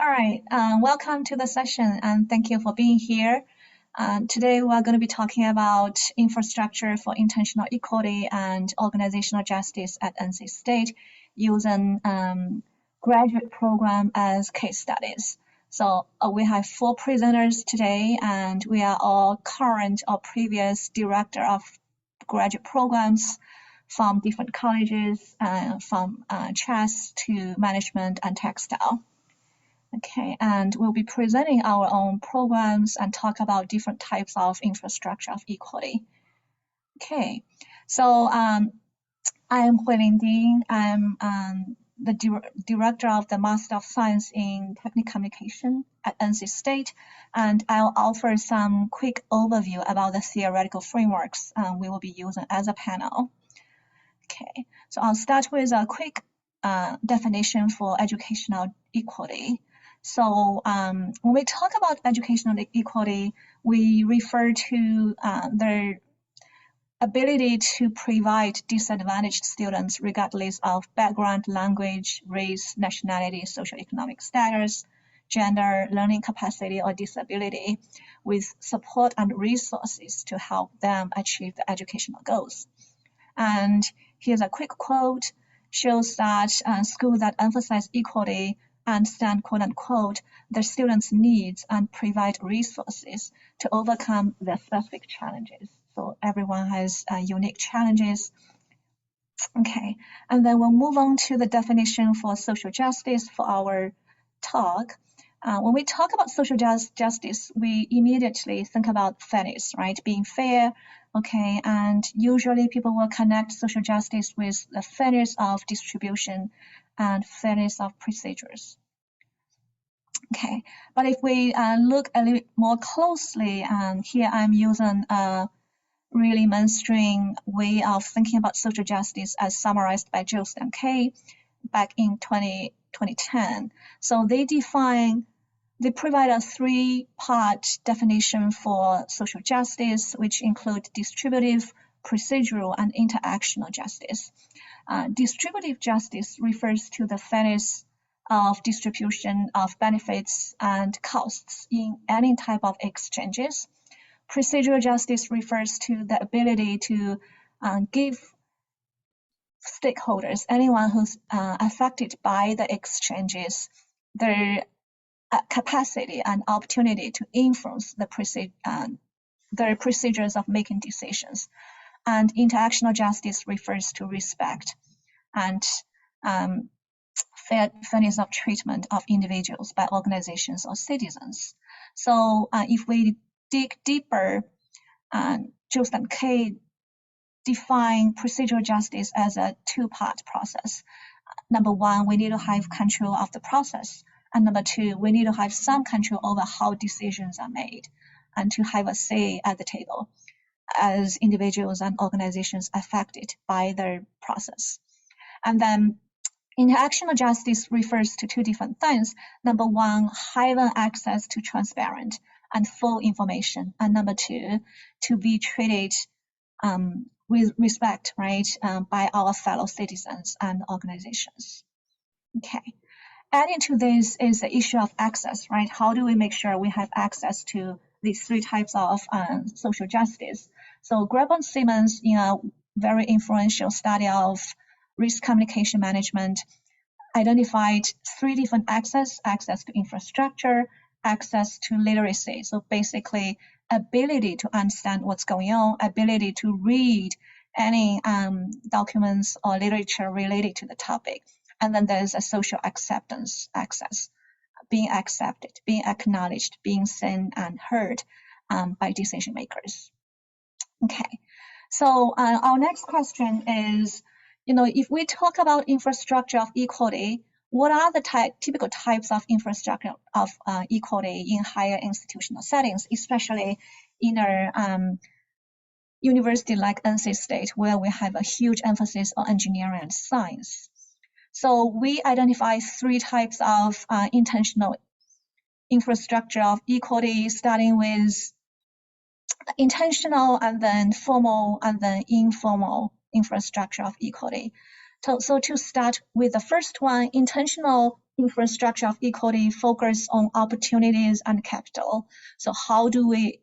All right, welcome to the session and thank you for being here. Today we're going to be talking about infrastructure for intentional equality and organizational justice at NC State using graduate program as case studies. So we have 4 presenters today and we are all current or previous director of graduate programs from different colleges, from chess to management and textile. Okay, and we'll be presenting our own programs and talk about different types of infrastructure of equality. Okay, so I am Huilin Ding. I'm the director of the Master of Science in Technical Communication at NC State, and I'll offer some quick overview about the theoretical frameworks we will be using as a panel. Okay, so I'll start with a quick definition for educational equality. So when we talk about educational equality, we refer to the ability to provide disadvantaged students, regardless of background, language, race, nationality, socioeconomic status, gender, learning capacity, or disability, with support and resources to help them achieve the educational goals. And here's a quick quote, shows that schools that emphasize equality understand, quote unquote, the students' needs and provide resources to overcome their specific challenges. So everyone has unique challenges. Okay, and then we'll move on to the definition for social justice for our talk. When we talk about social justice, we immediately think about fairness, right? Being fair, okay, and usually people will connect social justice with the fairness of distribution and fairness of procedures. Okay, but if we look a little more closely, here I'm using a really mainstream way of thinking about social justice as summarized by Jost and Kay back in 2010. So they provide a 3-part definition for social justice, which include distributive, procedural, and interactional justice. Distributive justice refers to the fairness of distribution of benefits and costs in any type of exchanges. Procedural justice refers to the ability to give stakeholders, anyone who's affected by the exchanges, their capacity and opportunity to influence the procedures of making decisions. And interactional justice refers to respect and fairness of treatment of individuals by organizations or citizens. So if we dig deeper, Jost and Kay define procedural justice as a 2-part process. Number 1, we need to have control of the process. And number 2, we need to have some control over how decisions are made and to have a say at the table as individuals and organizations affected by the process. And then interactional justice refers to 2 different things. Number 1, having access to transparent and full information. And number 2, to be treated with respect, right, by our fellow citizens and organizations. Okay. Adding to this is the issue of access, right? How do we make sure we have access to these 3 types of social justice? So Grabon Simmons, in a very influential study of risk communication management, identified 3 different access to infrastructure, access to literacy. So basically, ability to understand what's going on, ability to read any documents or literature related to the topic. And then there's a social acceptance access, being accepted, being acknowledged, being seen and heard by decision makers. Okay, so our next question is, if we talk about infrastructure of equality, what are the typical types of infrastructure of equality in higher institutional settings, especially in a university like NC State, where we have a huge emphasis on engineering and science? So we identify 3 types of intentional infrastructure of equality, starting with intentional and then formal and then informal infrastructure of equality. So to start with the first one, intentional infrastructure of equality focus on opportunities and capital. So how do we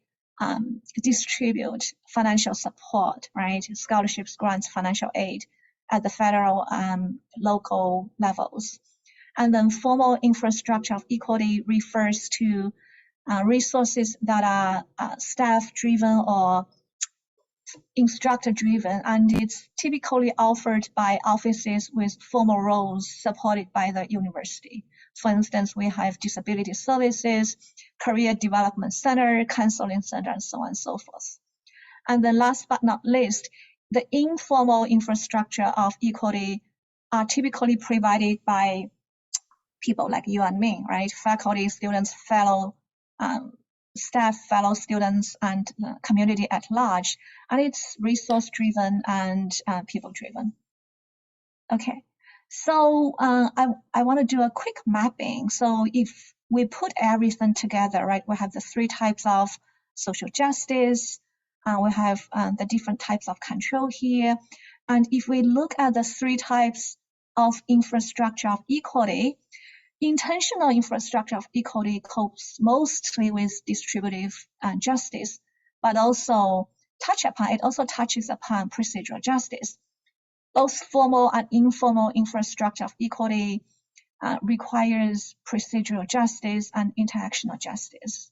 distribute financial support, right? Scholarships, grants, financial aid at the federal local levels. And then formal infrastructure of equality refers to resources that are staff-driven or instructor-driven, and it's typically offered by offices with formal roles supported by the university. For instance, we have disability services, career development center, counseling center, and so on and so forth. And then last but not least, the informal infrastructure of equality are typically provided by people like you and me, right? Faculty, students, fellow staff, fellow students, and the community at large. And it's resource-driven and people-driven. Okay, so I want to do a quick mapping. So if we put everything together, right, we have the three types of social justice, we have the different types of control here. And if we look at the three types of infrastructure of equality, intentional infrastructure of equality copes mostly with distributive justice, but also it also touches upon procedural justice. Both formal and informal infrastructure of equality requires procedural justice and interactional justice.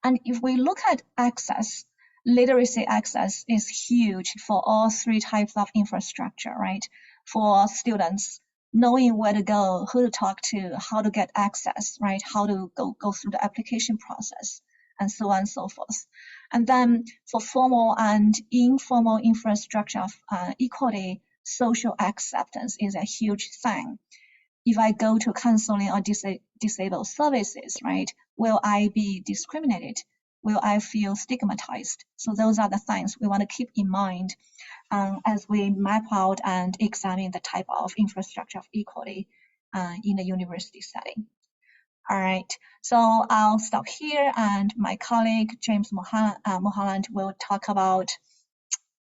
And if we look at access, literacy access is huge for all three types of infrastructure, right? For students, knowing where to go, who to talk to, how to get access, right? How to go through the application process, and so on and so forth. And then for formal and informal infrastructure of equality, social acceptance is a huge thing. If I go to counseling or disabled services, right, will I be discriminated? Will I feel stigmatized? So those are the things we want to keep in mind as we map out and examine the type of infrastructure of equality in the university setting. All right, so I'll stop here, and my colleague James Mulholland will talk about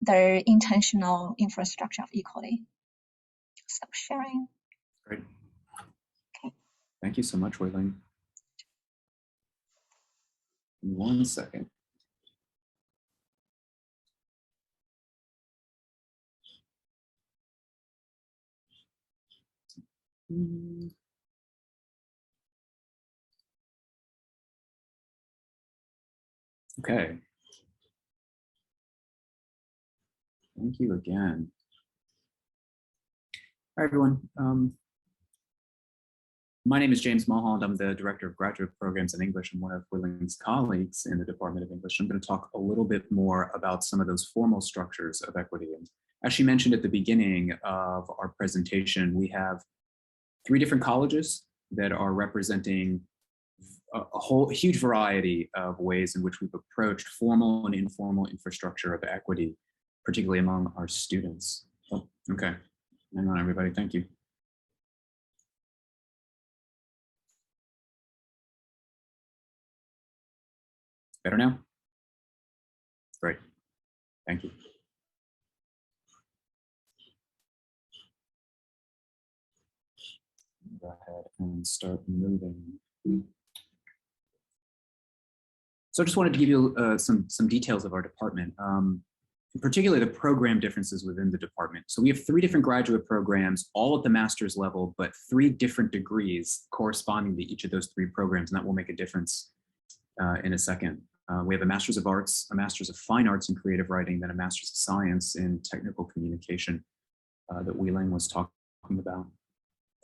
the intentional infrastructure of equality. Stop sharing. Great. Okay. Thank you so much, Wei Ling. 1 second. Okay. Thank you again. Hi, everyone. My name is James Mulholland. I'm the Director of Graduate Programs in English and one of Wei Ling's colleagues in the Department of English. I'm going to talk a little bit more about some of those formal structures of equity. And as she mentioned at the beginning of our presentation, we have 3 different colleges that are representing a huge variety of ways in which we've approached formal and informal infrastructure of equity, particularly among our students. Oh, okay. Hang on, everybody. Thank you. Better now? Great. Thank you. Go ahead and start moving. So I just wanted to give you some details of our department, particularly the program differences within the department. So we have 3 different graduate programs, all at the master's level, but 3 different degrees corresponding to each of those 3 programs, and that will make a difference in a second. We have a Master's of Arts, a Master's of Fine Arts in Creative Writing, then a Master's of Science in Technical Communication that Wei Ling was talking about.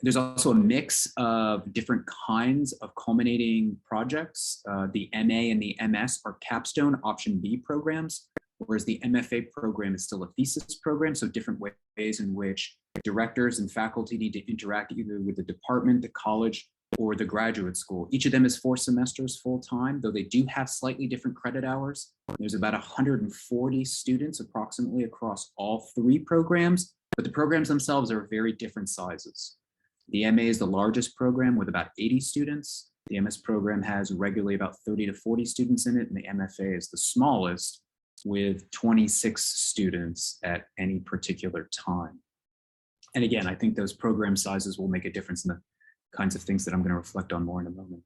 There's also a mix of different kinds of culminating projects. The MA and the MS are capstone option B programs, whereas the MFA program is still a thesis program, so different ways in which directors and faculty need to interact either with the department, the college, or the graduate school. Each of them is 4 semesters full-time, though they do have slightly different credit hours. There's about 140 students approximately across all 3 programs, but the programs themselves are very different sizes. The MA is the largest program with about 80 students. The MS program has regularly about 30 to 40 students in it, and the MFA is the smallest with 26 students at any particular time. And again, I think those program sizes will make a difference in the kinds of things that I'm going to reflect on more in a moment.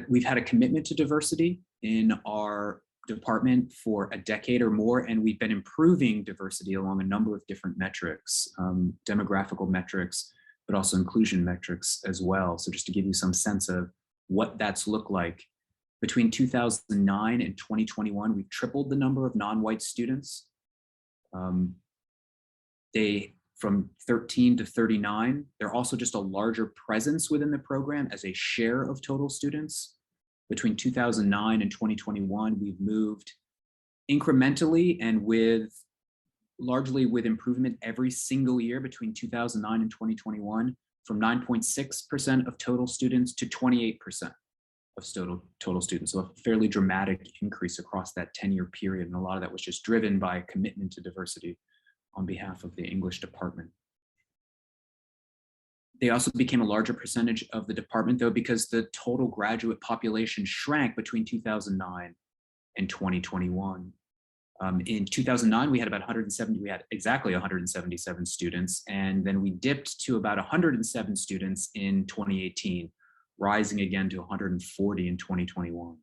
We've had a commitment to diversity in our department for a decade or more, and we've been improving diversity along a number of different metrics, demographical metrics, but also inclusion metrics as well. So just to give you some sense of what that's looked like, between 2009 and 2021, we've tripled the number of non-white students. From 13 to 39, they're also just a larger presence within the program as a share of total students. Between 2009 and 2021, we've moved incrementally and largely with improvement every single year between 2009 and 2021, from 9.6% of total students to 28% of total students. So a fairly dramatic increase across that 10-year period. And a lot of that was just driven by a commitment to diversity on behalf of the English department. They also became a larger percentage of the department, though, because the total graduate population shrank between 2009 and 2021. In 2009, we had exactly 177 students, and then we dipped to about 107 students in 2018, rising again to 140 in 2021.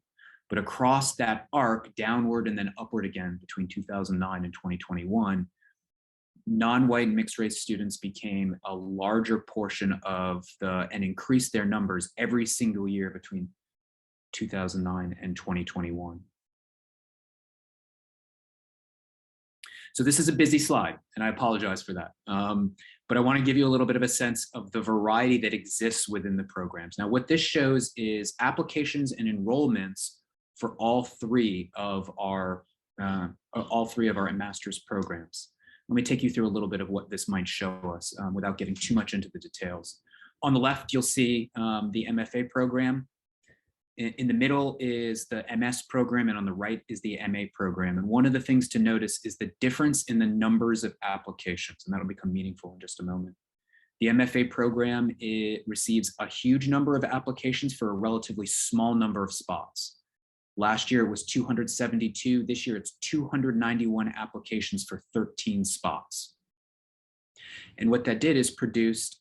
But across that arc, downward and then upward again between 2009 and 2021, non-white and mixed race students became a larger portion and increased their numbers every single year between 2009 and 2021. So this is a busy slide, and I apologize for that. But I want to give you a little bit of a sense of the variety that exists within the programs. Now, what this shows is applications and enrollments for all three of our master's programs. Let me take you through a little bit of what this might show us without getting too much into the details. On the left, you'll see the MFA program. In the middle is the MS program, and on the right is the MA program. And one of the things to notice is the difference in the numbers of applications, and that'll become meaningful in just a moment. The MFA program, it receives a huge number of applications for a relatively small number of spots. Last year it was 272. This year it's 291 applications for 13 spots. And what that did is produced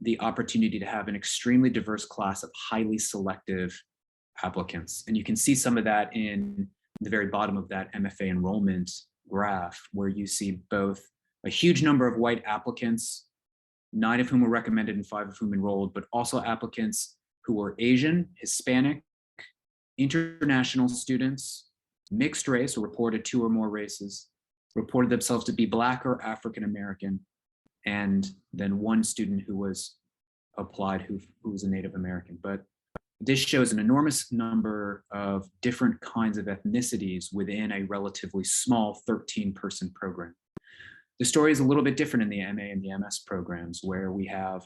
the opportunity to have an extremely diverse class of highly selective applicants. And you can see some of that in the very bottom of that MFA enrollment graph, where you see both a huge number of white applicants, 9 of whom were recommended and 5 of whom enrolled, but also applicants who were Asian, Hispanic, international students, mixed race, or reported 2 or more races, reported themselves to be Black or African American, and then 1 student who was applied who was a Native American. But this shows an enormous number of different kinds of ethnicities within a relatively small 13-person program. The story is a little bit different in the MA and the MS programs, where we have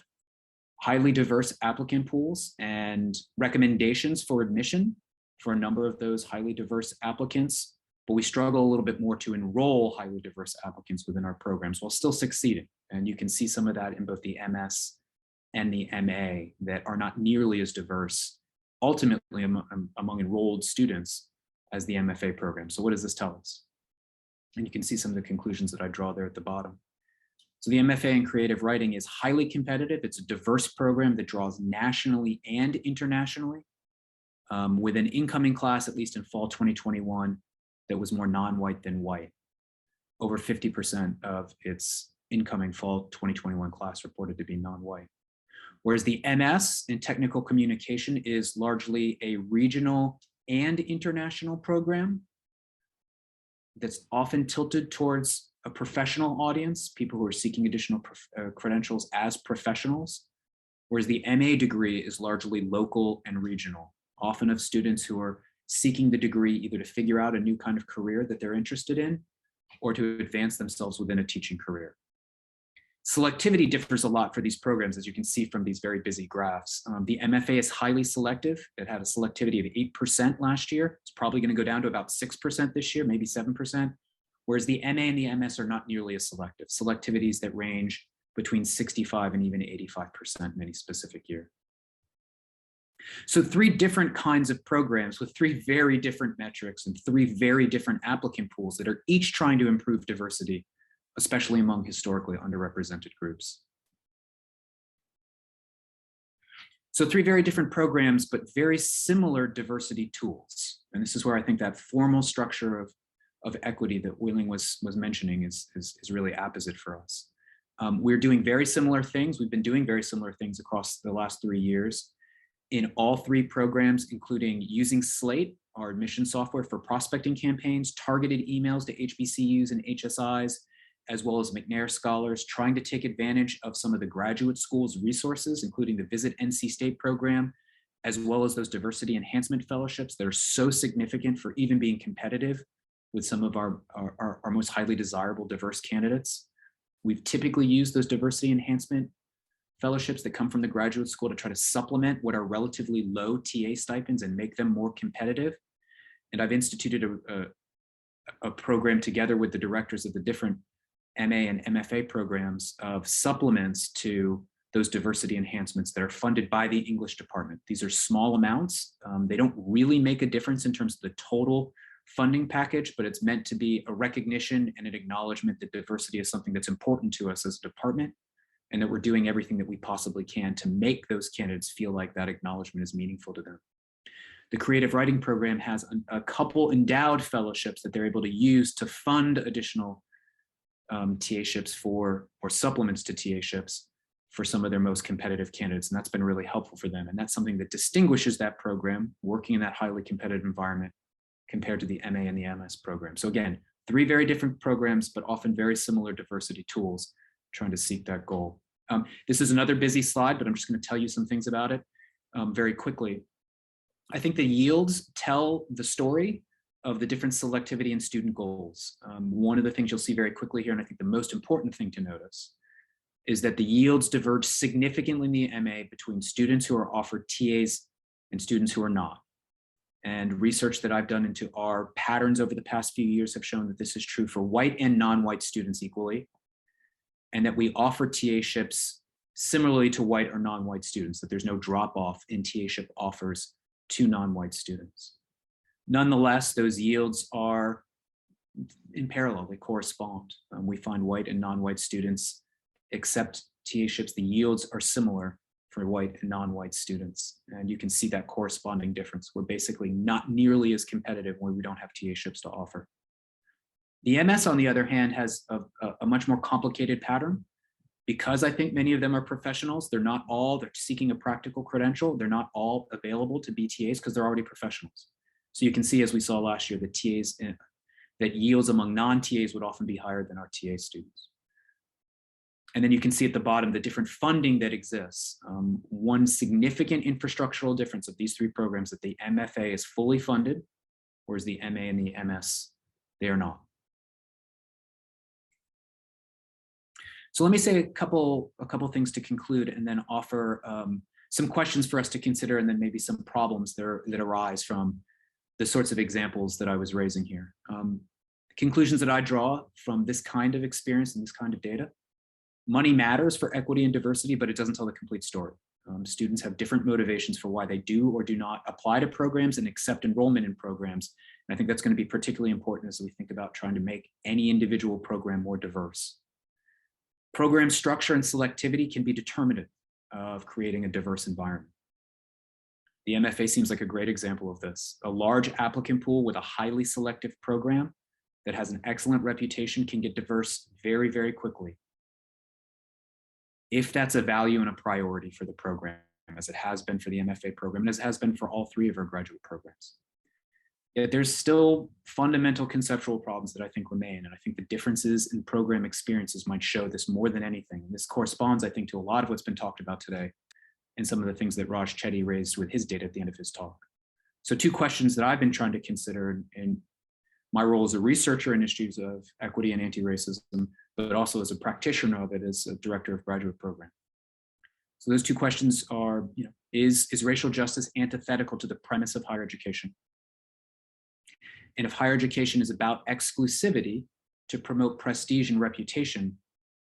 highly diverse applicant pools and recommendations for admission for a number of those highly diverse applicants, but we struggle a little bit more to enroll highly diverse applicants within our programs while still succeeding. And you can see some of that in both the MS and the MA that are not nearly as diverse ultimately among enrolled students as the MFA program. So what does this tell us? And you can see some of the conclusions that I draw there at the bottom. So the MFA in creative writing is highly competitive. It's a diverse program that draws nationally and internationally, with an incoming class, at least in fall 2021, that was more non-white than white. Over 50% of its incoming fall 2021 class reported to be non-white. Whereas the MS in technical communication is largely a regional and international program that's often tilted towards a professional audience, people who are seeking additional credentials as professionals, whereas the MA degree is largely local and regional, often of students who are seeking the degree either to figure out a new kind of career that they're interested in or to advance themselves within a teaching career. Selectivity differs a lot for these programs, as you can see from these very busy graphs. The MFA is highly selective. It had a selectivity of 8% last year. It's probably going to go down to about 6% this year, maybe 7%, whereas the MA and the MS are not nearly as selective. Selectivities that range between 65 and even 85% in any specific year. So 3 different kinds of programs with 3 very different metrics and 3 very different applicant pools that are each trying to improve diversity especially among historically underrepresented groups. So 3 very different programs, but very similar diversity tools. And this is where I think that formal structure of equity that Wei-Ling was mentioning is really apposite for us. We're doing very similar things. We've been doing very similar things across the last 3 years in all 3 programs, including using Slate, our admission software for prospecting campaigns, targeted emails to HBCUs and HSIs, as well as McNair scholars, trying to take advantage of some of the graduate school's resources, including the Visit NC State program, as well as those diversity enhancement fellowships that are so significant for even being competitive with some of our most highly desirable diverse candidates. We've typically used those diversity enhancement fellowships that come from the graduate school to try to supplement what are relatively low TA stipends and make them more competitive. And I've instituted a program together with the directors of the different MA and MFA programs of supplements to those diversity enhancements that are funded by the English department. These are small amounts. They don't really make a difference in terms of the total funding package, but it's meant to be a recognition and an acknowledgement that diversity is something that's important to us as a department, and that we're doing everything that we possibly can to make those candidates feel like that acknowledgement is meaningful to them. The creative writing program has a couple endowed fellowships that they're able to use to fund additional TA-ships or supplements to TA-ships for some of their most competitive candidates. And that's been really helpful for them. And that's something that distinguishes that program, working in that highly competitive environment compared to the MA and the MS program. So again, 3 very different programs, but often very similar diversity tools, trying to seek that goal. This is another busy slide, but I'm just going to tell you some things about it very quickly. I think the yields tell the story of the different selectivity and student goals. One of the things you'll see very quickly here, and I think the most important thing to notice, is that the yields diverge significantly in the MA between students who are offered TAs and students who are not. And research that I've done into our patterns over the past few years have shown that this is true for white and non-white students equally, and that we offer TA-ships similarly to white or non-white students, that there's no drop-off in TA-ship offers to non-white students. Nonetheless, those yields are in parallel, they correspond. We find white and non-white students accept TA-ships, the yields are similar for white and non-white students. And you can see that corresponding difference. We're basically not nearly as competitive when we don't have TA-ships to offer. The MS, on the other hand, has a much more complicated pattern. Because I think many of them are professionals, they're seeking a practical credential, they're not all available to be TAs because they're already professionals. So you can see, as we saw last year, that yields among non-TAs would often be higher than our TA students. And then you can see at the bottom the different funding that exists. One significant infrastructural difference of these 3 programs that the MFA is fully funded, whereas the MA and the MS, they are not. So let me say a couple things to conclude, and then offer some questions for us to consider, and then maybe some problems that arise from the sorts of examples that I was raising here. Conclusions that I draw from this kind of experience and this kind of data: money matters for equity and diversity, but it doesn't tell the complete story. Students have different motivations for why they do or do not apply to programs and accept enrollment in programs. And I think that's going to be particularly important as we think about trying to make any individual program more diverse. Program structure and selectivity can be determinative of creating a diverse environment. The MFA seems like a great example of this. A large applicant pool with a highly selective program that has an excellent reputation can get diverse very, very quickly, if that's a value and a priority for the program, as it has been for the MFA program, and as it has been for all 3 of our graduate programs. Yet there's still fundamental conceptual problems that I think remain, and I think the differences in program experiences might show this more than anything. And this corresponds, I think, to a lot of what's been talked about today, and some of the things that Raj Chetty raised with his data at the end of his talk. So 2 questions that I've been trying to consider in my role as a researcher in issues of equity and anti-racism, but also as a practitioner of it as a director of graduate program. So those 2 questions are, is racial justice antithetical to the premise of higher education? And if higher education is about exclusivity to promote prestige and reputation,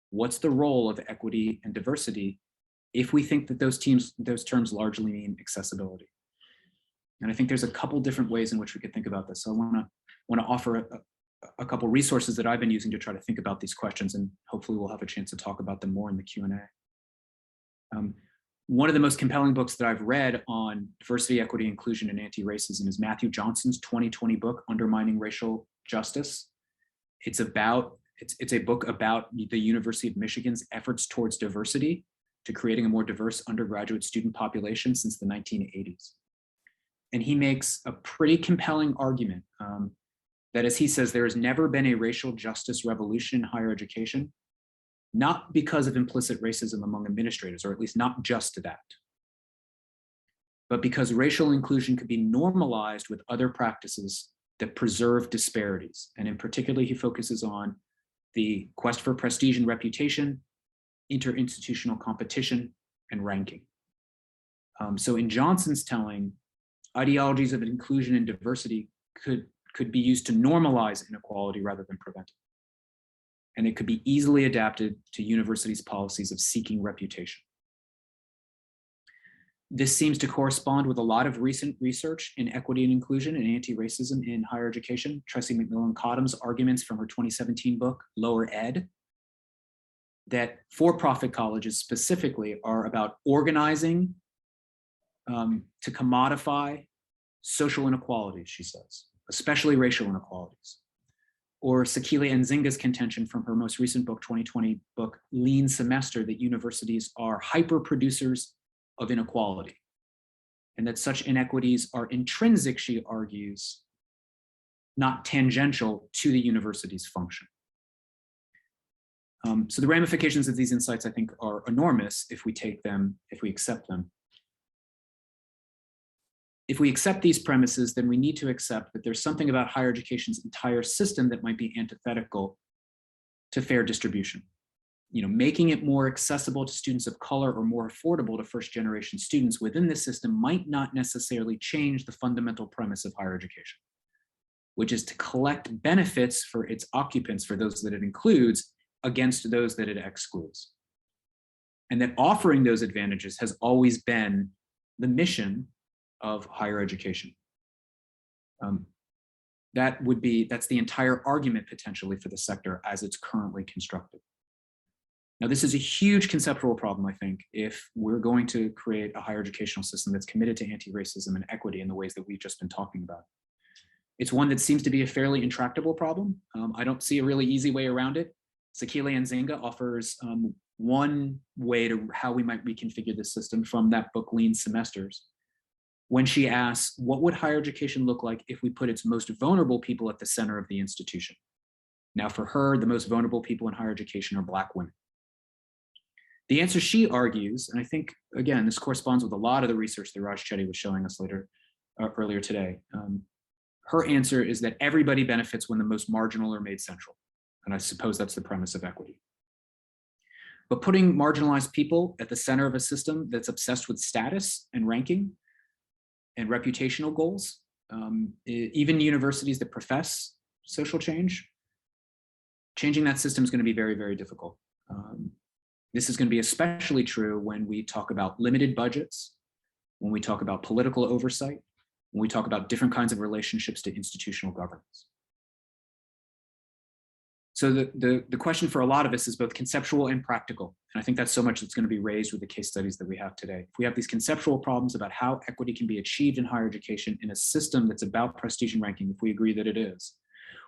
what's the role of equity and diversity if we think that those terms largely mean accessibility? And I think there's a couple different ways in which we could think about this. So I want to offer a couple resources that I've been using to try to think about these questions, and hopefully we'll have a chance to talk about them more in the Q&A. One of the most compelling books that I've read on diversity, equity, inclusion, and anti-racism is Matthew Johnson's 2020 book, Undermining Racial Justice. It's a book about the University of Michigan's efforts towards diversity, to creating a more diverse undergraduate student population since the 1980s. And he makes a pretty compelling argument that, as he says, there has never been a racial justice revolution in higher education, not because of implicit racism among administrators, or at least not just to that, but because racial inclusion could be normalized with other practices that preserve disparities. And in particular, he focuses on the quest for prestige and reputation, interinstitutional competition, and ranking. So in Johnson's telling, ideologies of inclusion and diversity could be used to normalize inequality rather than prevent it. And it could be easily adapted to universities' policies of seeking reputation. This seems to correspond with a lot of recent research in equity and inclusion and anti-racism in higher education. Tressie McMillan Cottom's arguments from her 2017 book, Lower Ed, that for-profit colleges specifically are about organizing to commodify social inequalities, she says, especially racial inequalities. Or Sekile Nzinga's contention from her most recent book, 2020 book, Lean Semester, that universities are hyper-producers of inequality, and that such inequities are intrinsic, she argues, not tangential to the university's function. So the ramifications of these insights, I think, are enormous if we take them, if we accept them. If we accept these premises, then we need to accept that there's something about higher education's entire system that might be antithetical to fair distribution. Making it more accessible to students of color or more affordable to first-generation students within the system might not necessarily change the fundamental premise of higher education, which is to collect benefits for its occupants, for those that it includes, against those that it excludes. And that offering those advantages has always been the mission of higher education. That's the entire argument potentially for the sector as it's currently constructed. Now, this is a huge conceptual problem, I think, if we're going to create a higher educational system that's committed to anti-racism and equity in the ways that we've just been talking about. It's one that seems to be a fairly intractable problem. I don't see a really easy way around it. Sekile Nzinga offers one way to how we might reconfigure this system from that book, Lean Semesters, when she asks, what would higher education look like if we put its most vulnerable people at the center of the institution? Now, for her, the most vulnerable people in higher education are Black women. The answer, she argues, and I think, again, this corresponds with a lot of the research that Raj Chetty was showing us earlier today. Her answer is that everybody benefits when the most marginal are made central. And I suppose that's the premise of equity. But putting marginalized people at the center of a system that's obsessed with status and ranking and reputational goals, even universities that profess social change, changing that system is going to be very, very difficult. This is going to be especially true when we talk about limited budgets, when we talk about political oversight, when we talk about different kinds of relationships to institutional governance. So the question for a lot of us is both conceptual and practical. And I think that's so much that's going to be raised with the case studies that we have today. If we have these conceptual problems about how equity can be achieved in higher education in a system that's about prestige and ranking, if we agree that it is,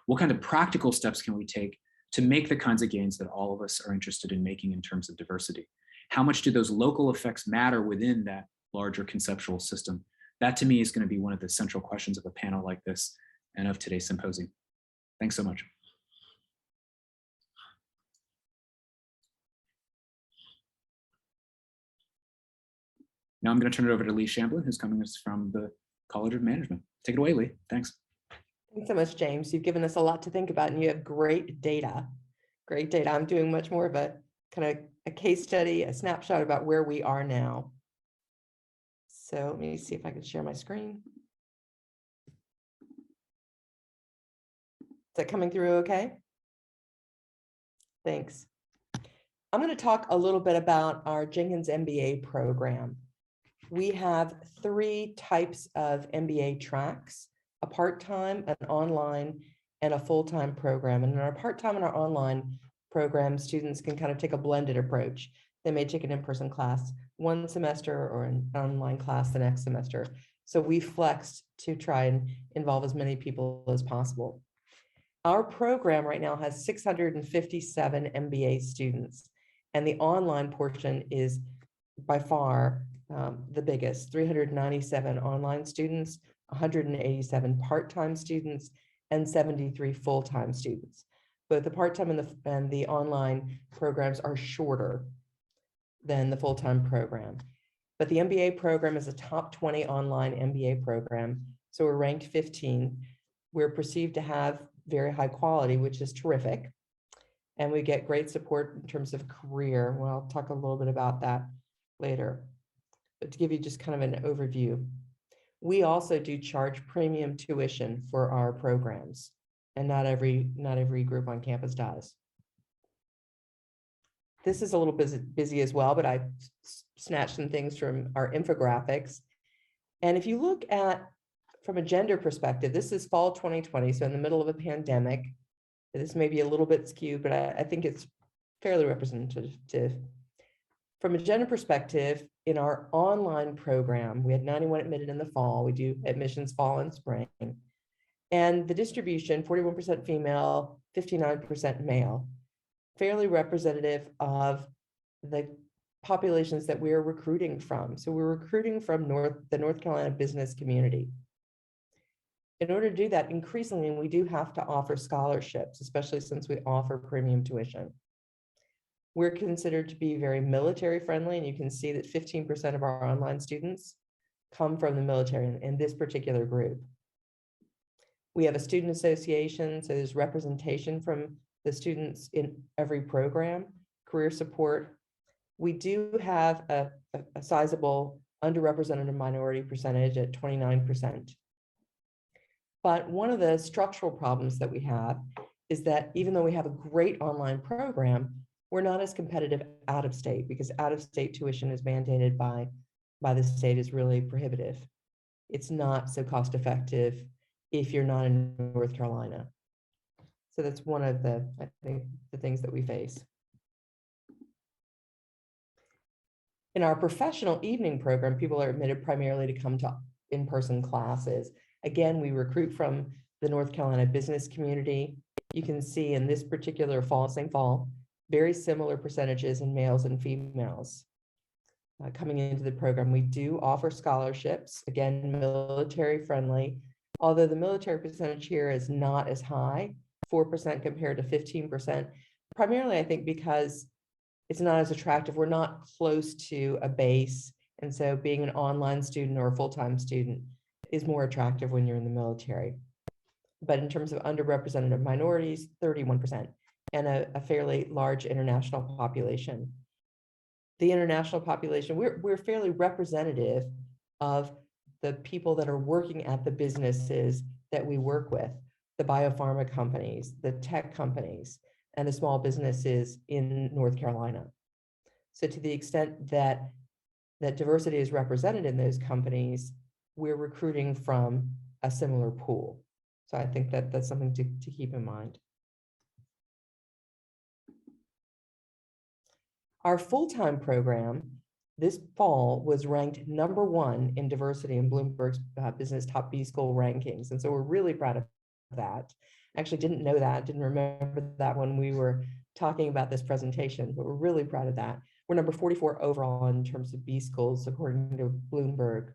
what kind of practical steps can we take to make the kinds of gains that all of us are interested in making in terms of diversity? How much do those local effects matter within that larger conceptual system? That, to me, is going to be one of the central questions of a panel like this and of today's symposium. Thanks so much. Now I'm going to turn it over to Lee Shamblin, who's coming to us from the College of Management. Take it away, Lee. Thanks. Thanks so much, James. You've given us a lot to think about, and you have great data. Great data. I'm doing much more of a kind of a case study, a snapshot about where we are now. So let me see if I can share my screen. Is that coming through okay? Thanks. I'm going to talk a little bit about our Jenkins MBA program. We have 3 types of MBA tracks: a part-time, an online, and a full-time program. And in our part-time and our online program, students can kind of take a blended approach. They may take an in-person class one semester or an online class the next semester. So we flexed to try and involve as many people as possible. Our program right now has 657 MBA students, and the online portion is by far the biggest, 397 online students, 187 part-time students, and 73 full-time students. Both the part-time and the online programs are shorter than the full-time program. But the MBA program is a top 20 online MBA program. So we're ranked 15. We're perceived to have very high quality, which is terrific. And we get great support in terms of career. Well, I'll talk a little bit about that later. But to give you just kind of an overview, we also do charge premium tuition for our programs. And not every group on campus does. This is a little busy as well, but I snatched some things from our infographics. And if you look at, from a gender perspective, this is fall 2020, so in the middle of a pandemic. This may be a little bit skewed, but I think it's fairly representative. From a gender perspective, in our online program, we had 91 admitted in the fall. We do admissions fall and spring. And the distribution, 41% female, 59% male, fairly representative of the populations that we're recruiting from. So we're recruiting from the North Carolina business community. In order to do that, increasingly, we do have to offer scholarships, especially since we offer premium tuition. We're considered to be very military friendly, and you can see that 15% of our online students come from the military in this particular group. We have a student association, so there's representation from the students in every program, career support. We do have a sizable underrepresented minority percentage at 29%. But one of the structural problems that we have is that even though we have a great online program, we're not as competitive out of state, because out of state tuition is mandated by the state, is really prohibitive. It's not so cost effective if you're not in North Carolina. So that's one of the, I think, the things that we face. In our professional evening program, people are admitted primarily to come to in-person classes. Again, we recruit from the North Carolina business community. You can see in this particular fall, same fall, very similar percentages in males and females coming into the program. We do offer scholarships, again, military friendly, although the military percentage here is not as high, 4% compared to 15%, primarily, I think, because it's not as attractive. We're not close to a base. And so being an online student or a full-time student is more attractive when you're in the military. But in terms of underrepresented minorities, 31%, and a fairly large international population. The international population, we're fairly representative of the people that are working at the businesses that we work with, the biopharma companies, the tech companies, and the small businesses in North Carolina. So to the extent that diversity is represented in those companies, we're recruiting from a similar pool. So I think that that's something to keep in mind. Our full-time program this fall was ranked #1 in diversity in Bloomberg's Business Top B School rankings. And so we're really proud of that. Actually didn't know that, didn't remember that when we were talking about this presentation, but we're really proud of that. We're number 44 overall in terms of B schools, according to Bloomberg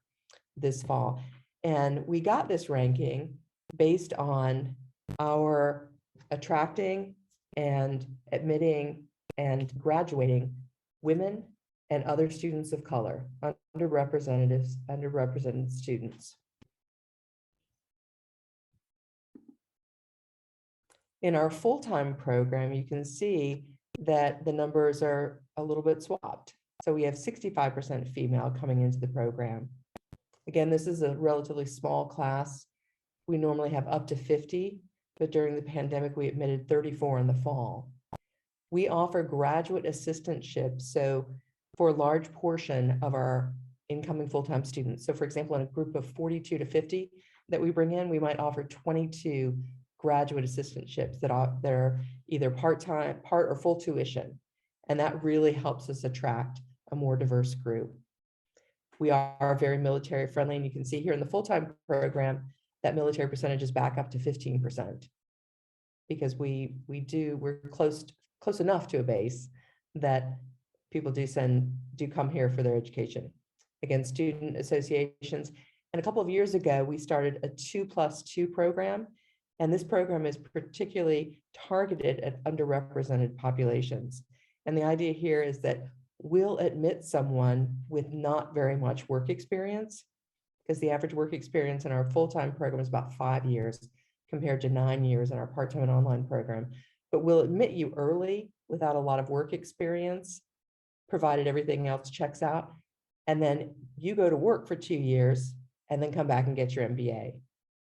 this fall. And we got this ranking based on our attracting and admitting and graduating women and other students of color, underrepresented students. In our full-time program, you can see that the numbers are a little bit swapped. So we have 65% female coming into the program. Again, this is a relatively small class. We normally have up to 50, but during the pandemic, we admitted 34 in the fall. We offer graduate assistantships, so for a large portion of our incoming full-time students. So for example, in a group of 42 to 50 that we bring in, we might offer 22 graduate assistantships that are either part-time, part or full tuition. And that really helps us attract a more diverse group. We are very military friendly, and you can see here in the full-time program that military percentage is back up to 15%, because we're close enough to a base that people do come here for their education. Again, student associations. And a couple of years ago, we started a 2+2 program. And this program is particularly targeted at underrepresented populations. And the idea here is that we'll admit someone with not very much work experience, because the average work experience in our full-time program is about 5 years compared to 9 years in our part-time and online program. But we'll admit you early without a lot of work experience, provided everything else checks out. And then you go to work for 2 years and then come back and get your MBA.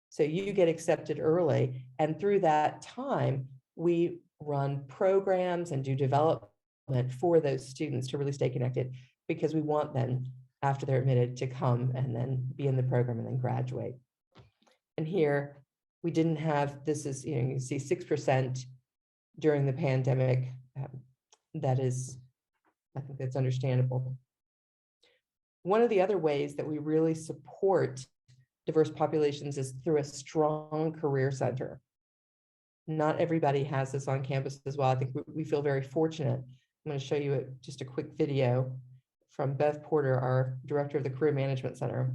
So you get accepted early. And through that time, we run programs and do development for those students to really stay connected, because we want them, after they're admitted, to come and then be in the program and then graduate. And here we didn't have, this is, you can see 6% during the pandemic. That is, I think that's understandable. One of the other ways that we really support diverse populations is through a strong career center. Not everybody has this on campus as well. I think we feel very fortunate. I'm going to show you just a quick video from Bev Porter, our director of the Career Management Center.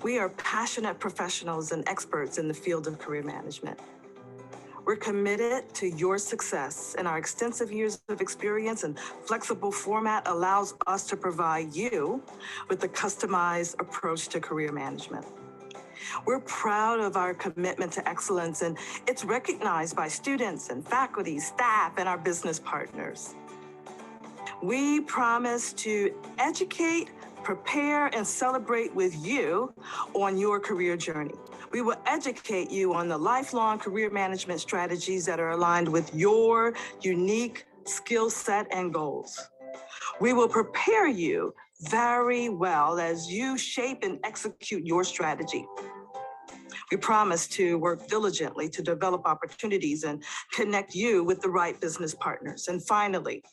We are passionate professionals and experts in the field of career management. We're committed to your success, and our extensive years of experience and flexible format allows us to provide you with a customized approach to career management. We're proud of our commitment to excellence, and it's recognized by students and faculty, staff, and our business partners. We promise to educate, prepare, and celebrate with you on your career journey. We will educate you on the lifelong career management strategies that are aligned with your unique skill set and goals. We will prepare you very well as you shape and execute your strategy. We promise to work diligently to develop opportunities and connect you with the right business partners. And finally,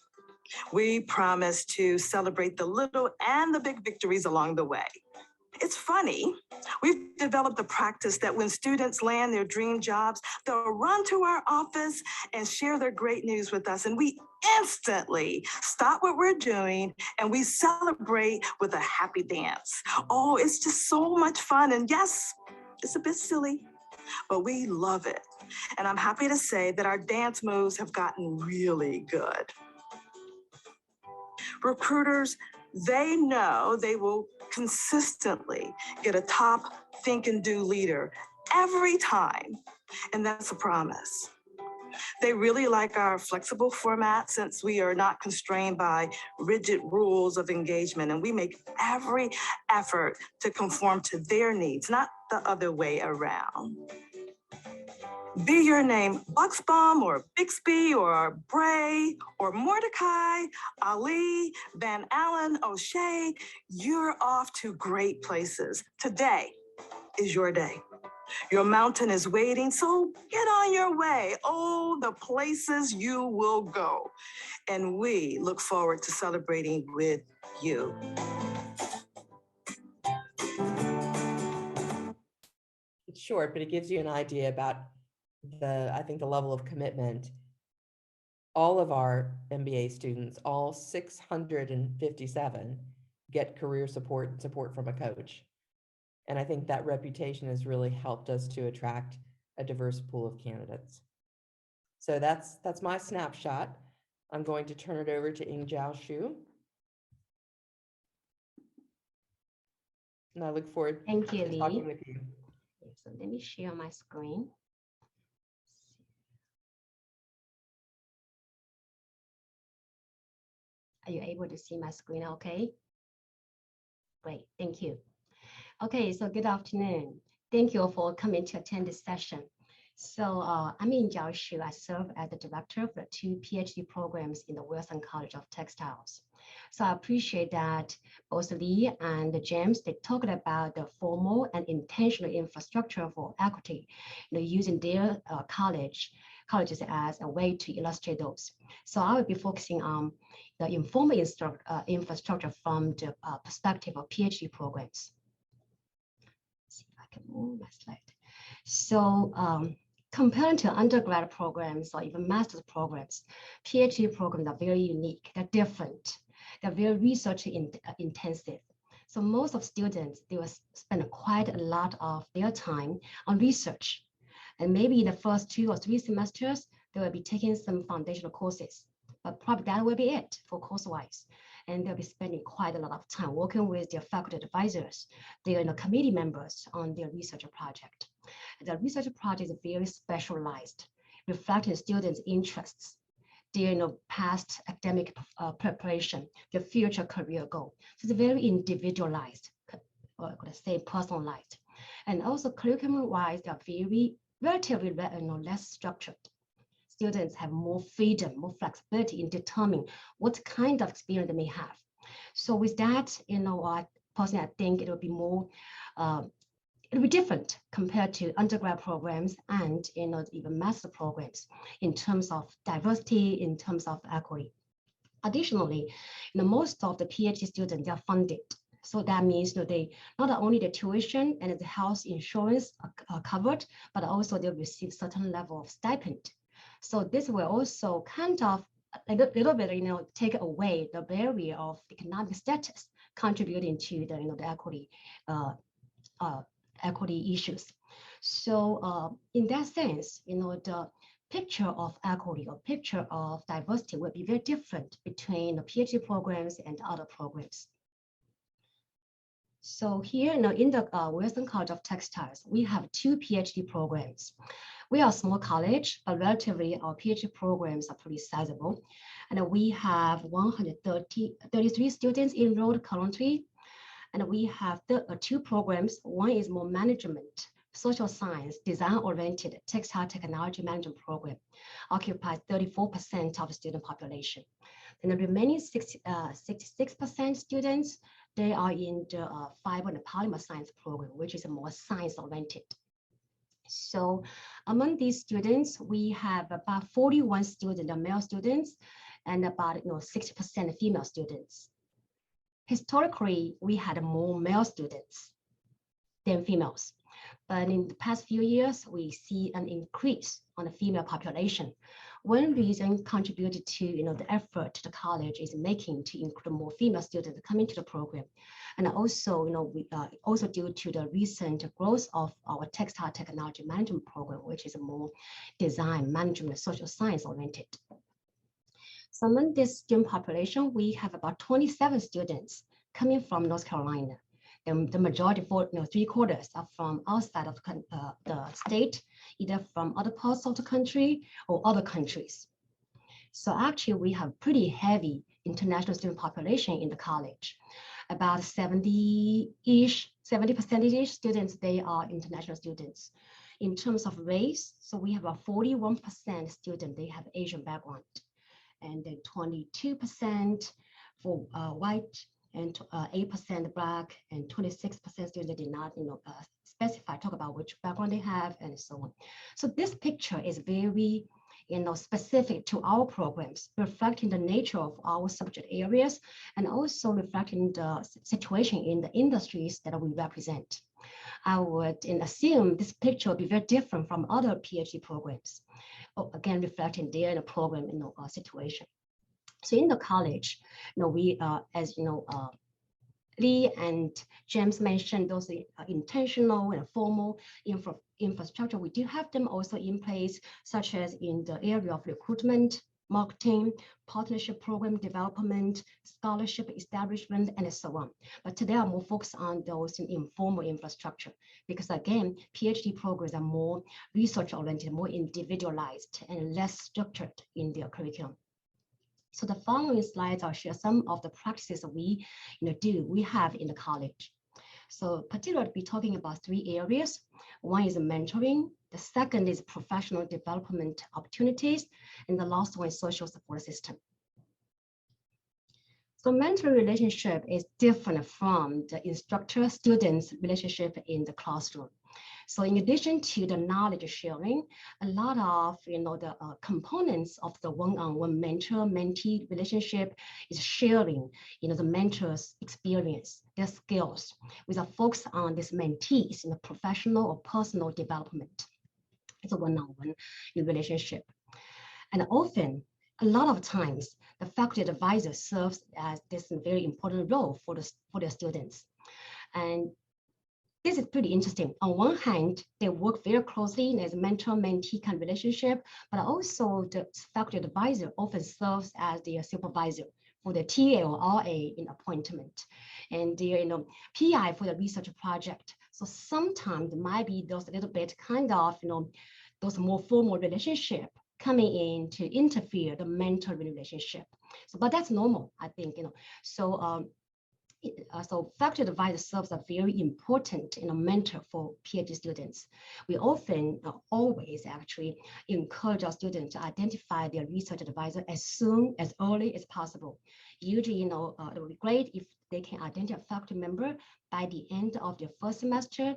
we promise to celebrate the little and the big victories along the way. It's funny, we've developed a practice that when students land their dream jobs, they'll run to our office and share their great news with us. And we instantly stop what we're doing and we celebrate with a happy dance. Oh, it's just so much fun. And yes, it's a bit silly, but we love it. And I'm happy to say that our dance moves have gotten really good. Recruiters, they know they will consistently get a top think and do leader every time, and that's a promise. They really like our flexible format since we are not constrained by rigid rules of engagement, and we make every effort to conform to their needs, not the other way around. Be your name Buxbaum or Bixby or Bray or Mordecai, Ali, Van Allen, O'Shea, you're off to great places. Today is your day. Your mountain is waiting, so get on your way. Oh, the places you will go. And we look forward to celebrating with you. It's short, but it gives you an idea about I think the level of commitment. All of our MBA students, all 657, get career support and support from a coach. And I think that reputation has really helped us to attract a diverse pool of candidates. So that's my snapshot. I'm going to turn it over to Ingjiao Xu. And I look forward to talking with you. So let me share my screen. Are you able to see my screen okay? Great, thank you. Okay, so good afternoon. Thank you for coming to attend this session. So I'm Ingjiao Xu. I serve as the director for 2 PhD programs in the Wilson College of Textiles. So I appreciate that both Lee and James, they talked about the formal and intentional infrastructure for equity, using their colleges as a way to illustrate those. So I will be focusing on the informal infrastructure from the perspective of PhD programs. Let's see if I can move my slide. So compared to undergrad programs or even master's programs, PhD programs are very unique. They're different. They're very research intensive. So most of students, they will spend quite a lot of their time on research. And maybe in the first 2 or 3 semesters, they will be taking some foundational courses, but probably that will be it for course-wise. And they'll be spending quite a lot of time working with their faculty advisors, their committee members on their research project. The research project is very specialized, reflecting students' interests, their past academic preparation, their future career goal. So it's very individualized, or could I say personalized. And also curriculum-wise, they are very relatively less structured. Students have more freedom, more flexibility in determining what kind of experience they may have. So with that, personally, I think it will be more, it'll be different compared to undergrad programs and even master programs in terms of diversity, in terms of equity. Additionally, most of the PhD students are funded. So that means they not only the tuition and the health insurance are covered, but also they'll receive certain level of stipend. So this will also kind of a little bit, take away the barrier of economic status, contributing to the equity equity issues. So in that sense, the picture of equity or picture of diversity will be very different between the PhD programs and other programs. So here in the Wilson College of Textiles, we have 2 PhD programs. We are a small college, but relatively our PhD programs are pretty sizable. And we have 133 students enrolled currently. And we have 2 programs. One is more management, social science, design-oriented textile technology management program, occupies 34% of the student population. And the remaining 66% students, they are in the fiber and polymer science program, which is a more science-oriented. So among these students, we have about 41 students are male students and about 60% female students. Historically, we had more male students than females. But in the past few years, we see an increase on the female population. One reason contributed to the effort the college is making to include more female students coming to the program, and also also due to the recent growth of our textile technology management program, which is a more design management social science oriented. So among this student population, we have about 27 students coming from North Carolina. And the majority, 3/4, are from outside of the state, either from other parts of the country or other countries. So actually, we have pretty heavy international student population in the college. About 70% students, they are international students. In terms of race, so we have about 41% students, they have Asian background, and then 22% for white, and 8% Black, and 26% students did not specify, talk about which background they have, and so on. So this picture is very specific to our programs, reflecting the nature of our subject areas, and also reflecting the situation in the industries that we represent. I would assume this picture will be very different from other PhD programs, again reflecting their program situation. So in the college, we, as Lee and James mentioned, those intentional and formal infrastructure. We do have them also in place, such as in the area of recruitment, marketing, partnership program development, scholarship establishment, and so on. But today I'm more focused on those informal infrastructure, because again, PhD programs are more research-oriented, more individualized, and less structured in their curriculum. So the following slides, I'll share some of the practices that we have in the college. So particularly, I'll be talking about 3 areas. One is mentoring, the second is professional development opportunities, and the last one is social support system. So mentor relationship is different from the instructor-student relationship in the classroom. So in addition to the knowledge sharing, a lot of the components of the one-on-one mentor-mentee relationship is sharing the mentor's experience, their skills, with a focus on this mentees in the professional or personal development. It's a one-on-one relationship. And often, a lot of times, the faculty advisor serves as this very important role for the students. And this is pretty interesting. On one hand, they work very closely as a mentor-mentee kind of relationship, but also the faculty advisor often serves as the supervisor for the TA or RA in appointment, and the PI for the research project. So sometimes there might be those little bit kind of those more formal relationship coming in to interfere the mentor relationship. So, but that's normal, I think. So faculty advisor serves a very important mentor for PhD students. We often always actually encourage our students to identify their research advisor as early as possible. Usually, it would be great if they can identify a faculty member by the end of their first semester,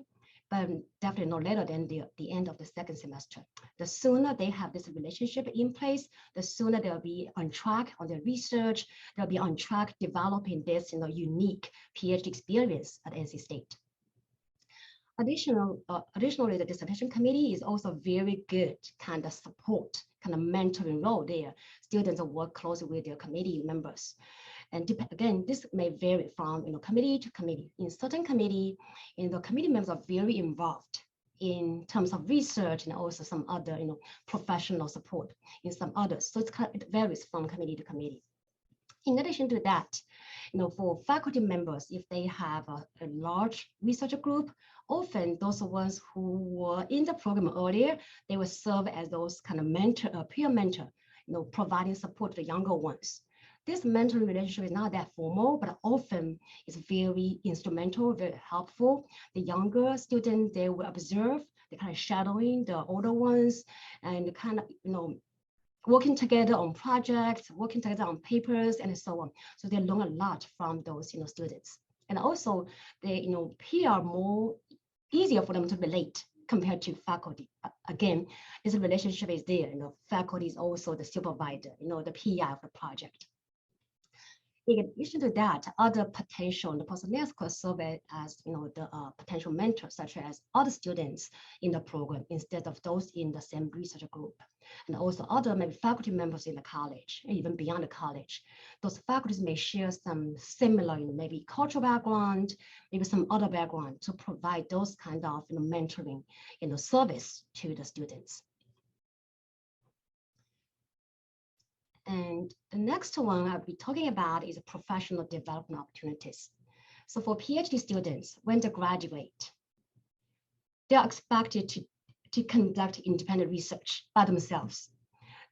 but definitely no later than the end of the second semester. The sooner they have this relationship in place, the sooner they'll be on track on their research, they'll be on track developing this unique PhD experience at NC State. Additionally, the dissertation committee is also very good kind of support, kind of mentoring role there. Students work closely with their committee members. And again, this may vary from committee to committee. In certain committee, the committee members are very involved in terms of research and also some other professional support in some others. So it varies from committee to committee. In addition to that, for faculty members, if they have a large research group, often those ones who were in the program earlier, they will serve as those kind of peer mentor, providing support to the younger ones. This mentoring relationship is not that formal, but often it's very instrumental, very helpful. The younger students, they will observe, they're kind of shadowing the older ones, and kind of, working together on projects, working together on papers, and so on. So they learn a lot from those, students. And also, they, peer more easier for them to relate compared to faculty. Again, this relationship is there. Faculty is also the supervisor, the PI of the project. In addition to that, other potential postgraduates could serve as the potential mentors, such as other students in the program instead of those in the same research group, and also other maybe faculty members in the college, even beyond the college. Those faculties may share some similar, maybe cultural background, maybe some other background to provide those kind of mentoring, service to the students. And the next one I'll be talking about is professional development opportunities. So for PhD students, when they graduate, they're expected to conduct independent research by themselves.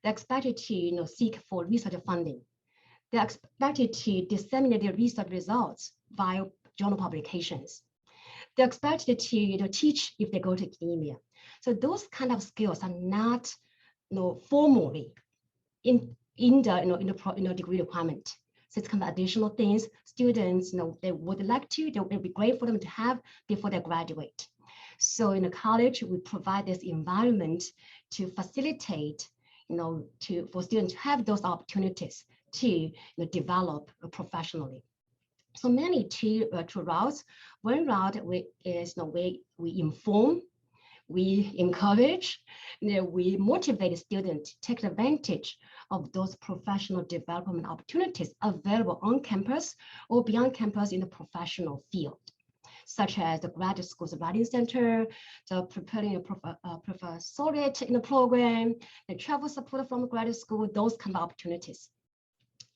They're expected to seek for research funding. They're expected to disseminate their research results via journal publications. They're expected to teach if they go to academia. So those kind of skills are not formally in the degree requirement. So it's kind of additional things students they would like to, it would be great for them to have before they graduate. So in the college, we provide this environment to facilitate, for students to have those opportunities to develop professionally. So many two routes. One route is we inform, we encourage, we motivate students to take advantage of those professional development opportunities available on campus or beyond campus in the professional field, such as the Graduate School's Writing Center, the preparing a professorate in the program, the travel support from the graduate school, those kind of opportunities.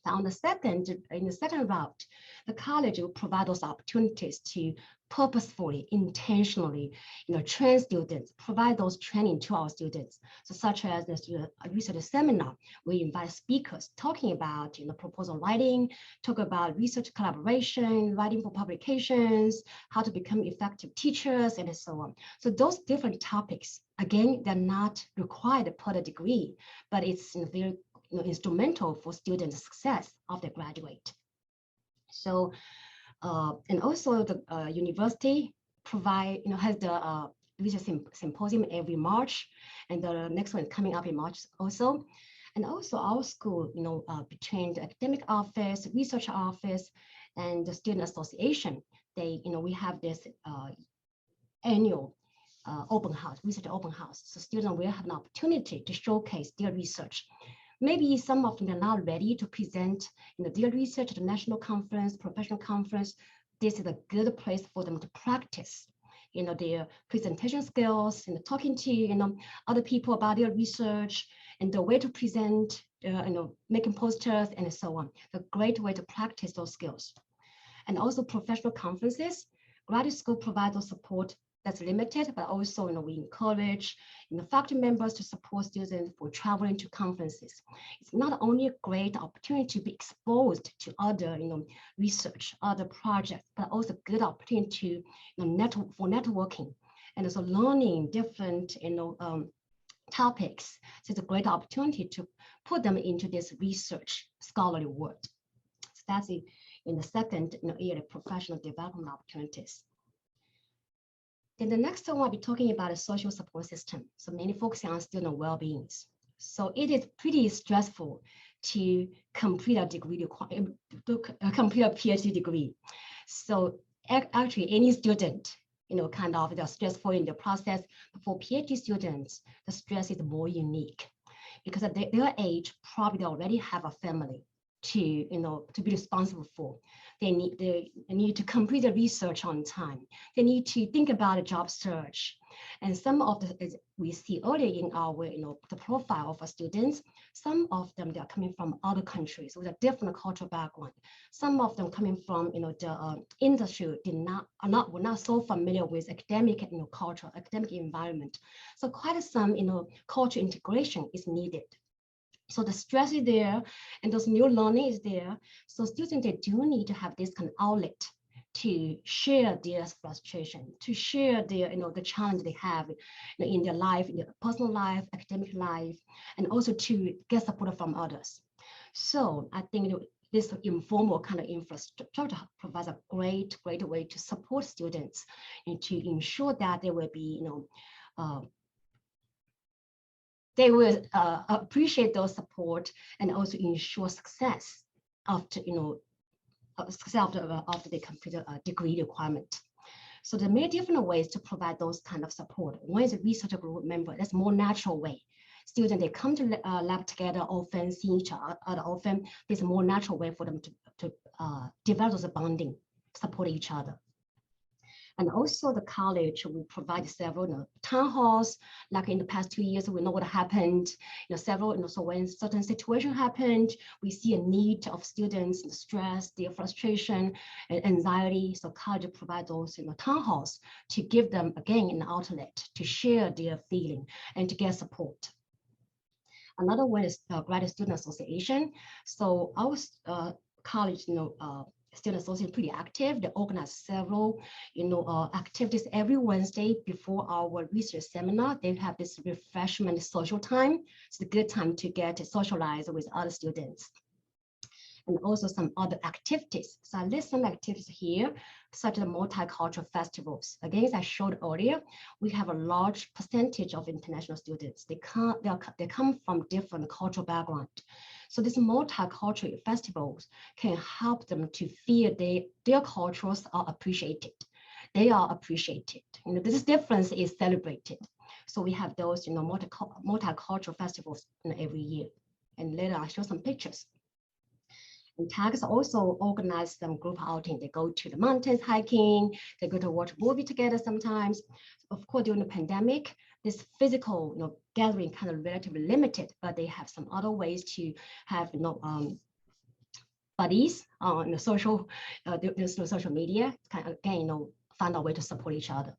Now, in the second route, the college will provide those opportunities to purposefully, intentionally, train students, provide those training to our students. So such as the research seminar, we invite speakers talking about proposal writing, talk about research collaboration, writing for publications, how to become effective teachers, and so on. So those different topics, again, they're not required per the degree, but it's very instrumental for students' success of the graduate. So, and also the university provide, has the research symposium every March, and the next one is coming up in March also. And also our school, between the academic office, research office, and the student association, we have this annual open house, research open house. So students will have an opportunity to showcase their research. Maybe some of them are not ready to present their research at the national conference, professional conference. This is a good place for them to practice their presentation skills, talking to other people about their research and the way to present, making posters and so on. A great way to practice those skills. And also professional conferences. Graduate school provides those support that's limited, but also we encourage faculty members to support students for traveling to conferences. It's not only a great opportunity to be exposed to other research, other projects, but also a good opportunity to for networking and also learning different topics. So it's a great opportunity to put them into this research scholarly world. So that's in the second area of professional development opportunities. Then the next one I'll be talking about a social support system. So mainly focusing on student well-being. So it is pretty stressful to complete a degree, to complete a PhD degree. So actually any student, they're stressful in the process. But for PhD students, the stress is more unique because at their age, probably they already have a family to be responsible for. They need to complete the research on time. They need to think about a job search. And some of the, we see earlier in our, the profile of our students, some of them, they are coming from other countries with a different cultural background. Some of them coming from, the industry were not so familiar with academic, culture, academic environment. So quite some, cultural integration is needed. So the stress is there and those new learning is there. So students, they do need to have this kind of outlet to share their frustration, to share their, the challenge they have in their life, in their personal life, academic life, and also to get support from others. So I think this informal kind of infrastructure provides a great way to support students and to ensure that there will be, they will appreciate those support and also ensure success after, after they complete a degree requirement. So there are many different ways to provide those kind of support. One is a research group member. That's a more natural way. Students, they come to lab together often, see each other often. There's a more natural way for them to develop those bonding, support each other. And also the college will provide several town halls, like in the past 2 years, we know what happened, several, so when certain situation happened, we see a need of students, the stress, their frustration, and anxiety. So college provide those town halls to give them, again, an outlet to share their feeling and to get support. Another one is Graduate Student Association. So our college, Student Association pretty active. They organize several, activities every Wednesday before our research seminar. They have this refreshment social time. It's a good time to get to socialize with other students. And also some other activities. So I list some activities here, such as multicultural festivals. Again, as I showed earlier, we have a large percentage of international students. They come from different cultural backgrounds. So these multicultural festivals can help them to feel their cultures are appreciated. They are appreciated. This difference is celebrated. So we have those, multicultural festivals every year. And later I'll show some pictures. And TAGs also organize some group outing. They go to the mountains hiking, they go to watch a movie together sometimes. Of course, during the pandemic, this physical gathering kind of relatively limited, but they have some other ways to have buddies on social, there's no social media, kind of, again, find a way to support each other.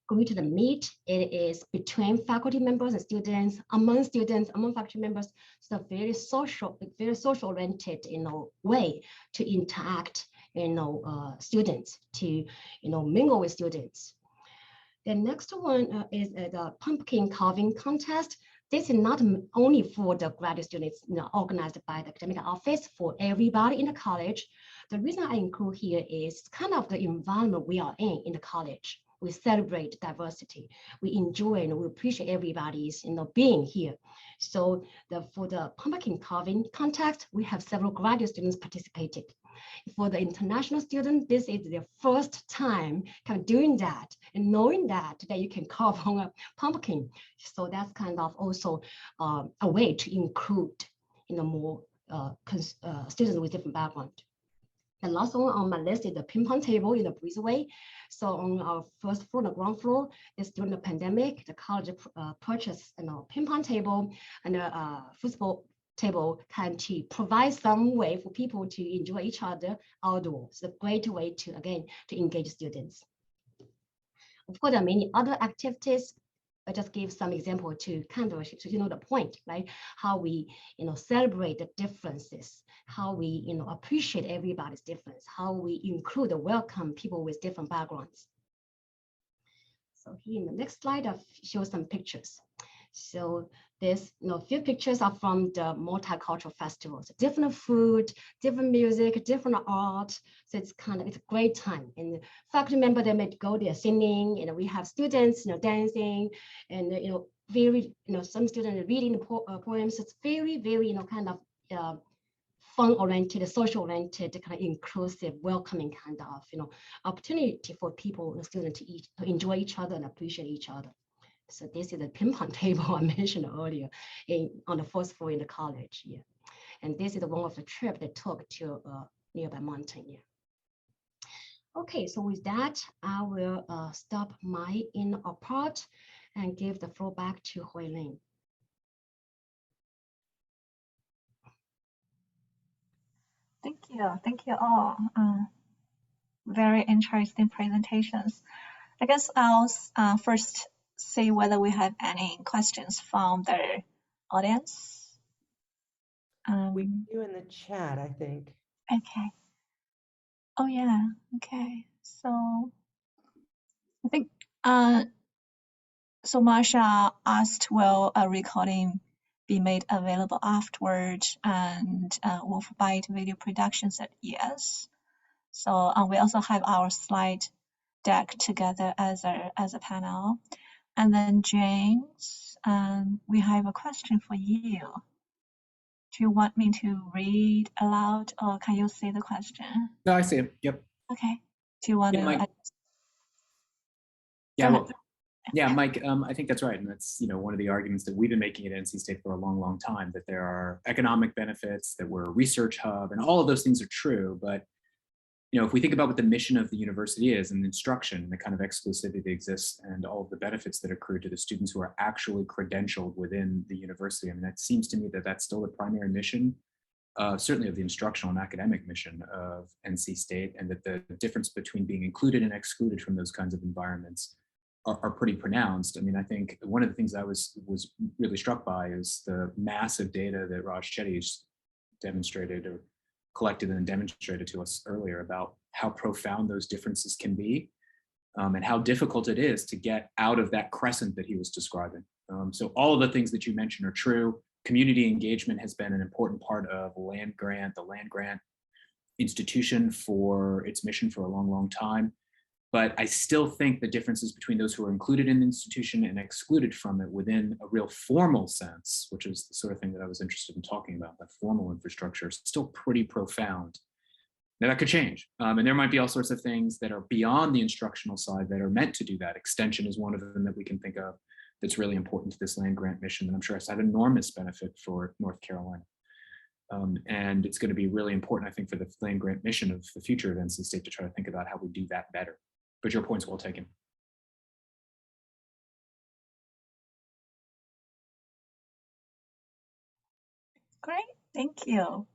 Going to the meet, it is between faculty members and students, among faculty members. It's a very social oriented, way to interact, students, to, mingle with students. The next one is the pumpkin carving contest. This is not only for the graduate students, organized by the academic office for everybody in the college, The reason I include here is kind of the environment we are in the college. We celebrate diversity. We enjoy and we appreciate everybody's being here. So for the pumpkin carving context, we have several graduate students participated. For the international students, this is their first time kind of doing that and knowing that you can carve on a pumpkin. So that's kind of also a way to include more students with different background. The last one on my list is the ping pong table in the breezeway. So on our first floor, the ground floor, is during the pandemic, the college purchased ping pong table and a football table kind to provide some way for people to enjoy each other outdoors. It's a great way to, again, to engage students. Of course, there are many other activities. I just give some example to kind of, so you know the point, right? How we, celebrate the differences, how we, appreciate everybody's difference, how we include and welcome people with different backgrounds. So here in the next slide, I'll show some pictures. So this, few pictures are from the Multicultural Festivals, different food, different music, different art. So it's a great time. And faculty member, they may go there singing, we have students, dancing, and, very, some students reading the poems. It's very, very, kind of fun-oriented, social-oriented, kind of inclusive, welcoming kind of, opportunity for people, the students to enjoy each other and appreciate each other. So this is the ping pong table I mentioned earlier on the first floor in the college. Yeah. And this is one of the trip they took to nearby mountain. Yeah. Okay, so with that, I will stop my inner part and give the floor back to Huilin. Thank you all. Very interesting presentations. I guess I'll first see whether we have any questions from the audience. We do in the chat, I think. Okay. Oh yeah. Okay. So I think so Marsha asked, will a recording be made available afterward? And Wolf Bite Video Production said yes. So we also have our slide deck together as a panel. And then James, we have a question for you. Do you want me to read aloud, or can you see the question? No, I see it. Yep. Okay. Do you want Yeah, to? Mike. Yeah, well, yeah, Mike. I think that's right, and that's one of the arguments that we've been making at NC State for a long, long time. That there are economic benefits, that we're a research hub, and all of those things are true. But if we think about what the mission of the university is and instruction, the kind of exclusivity that exists, and all of the benefits that accrue to the students who are actually credentialed within the university, I mean, that seems to me that that's still the primary mission, certainly of the instructional and academic mission of NC State, and that the difference between being included and excluded from those kinds of environments are pretty pronounced. I mean, I think one of the things I was really struck by is the massive data that Raj Chetty's demonstrated or collected and demonstrated to us earlier about how profound those differences can be, and how difficult it is to get out of that crescent that he was describing. So all of the things that you mentioned are true. Community engagement has been an important part of the land grant institution for its mission for a long, long time. But I still think the differences between those who are included in the institution and excluded from it within a real formal sense, which is the sort of thing that I was interested in talking about, that formal infrastructure, is still pretty profound. Now that could change. And there might be all sorts of things that are beyond the instructional side that are meant to do that. Extension is one of them that we can think of that's really important to this land grant mission, and I'm sure it's had enormous benefit for North Carolina. And it's going to be really important, I think, for the land grant mission of the future of NC State to try to think about how we do that better. But your point's well taken. Great, thank you.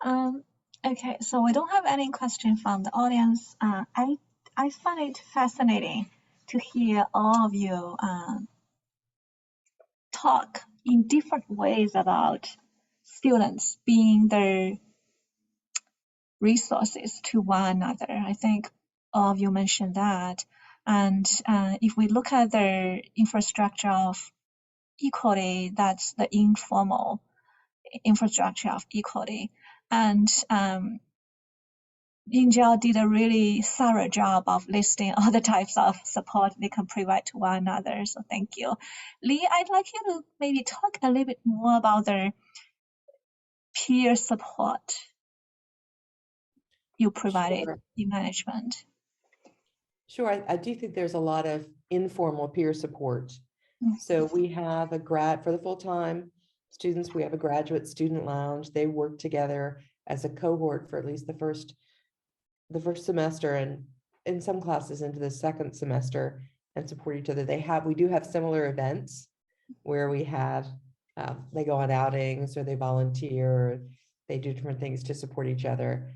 Okay, so we don't have any question from the audience. I find it fascinating to hear all of you talk in different ways about students being their resources to one another. I think all of you mentioned that. And if we look at the infrastructure of equality, that's the informal infrastructure of equality. And Injal did a really thorough job of listing all the types of support they can provide to one another. So thank you. Lee, I'd like you to maybe talk a little bit more about the peer support you provided Sure. in management. Sure, I do think there's a lot of informal peer support. Mm. So we have a grad for the full-time students, we have a graduate student lounge. They work together as a cohort for at least the first semester, and in some classes into the second semester, and support each other. We do have similar events where we have, they go on outings or they volunteer, they do different things to support each other.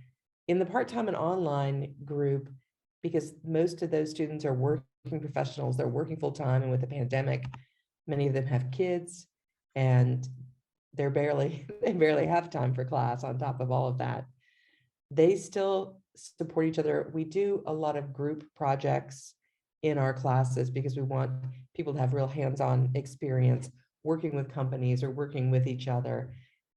In the part-time and online group, because most of those students are working professionals, they're working full-time, and with the pandemic, many of them have kids, and they barely have time for class on top of all of that. They still support each other. We do a lot of group projects in our classes because we want people to have real hands-on experience working with companies or working with each other.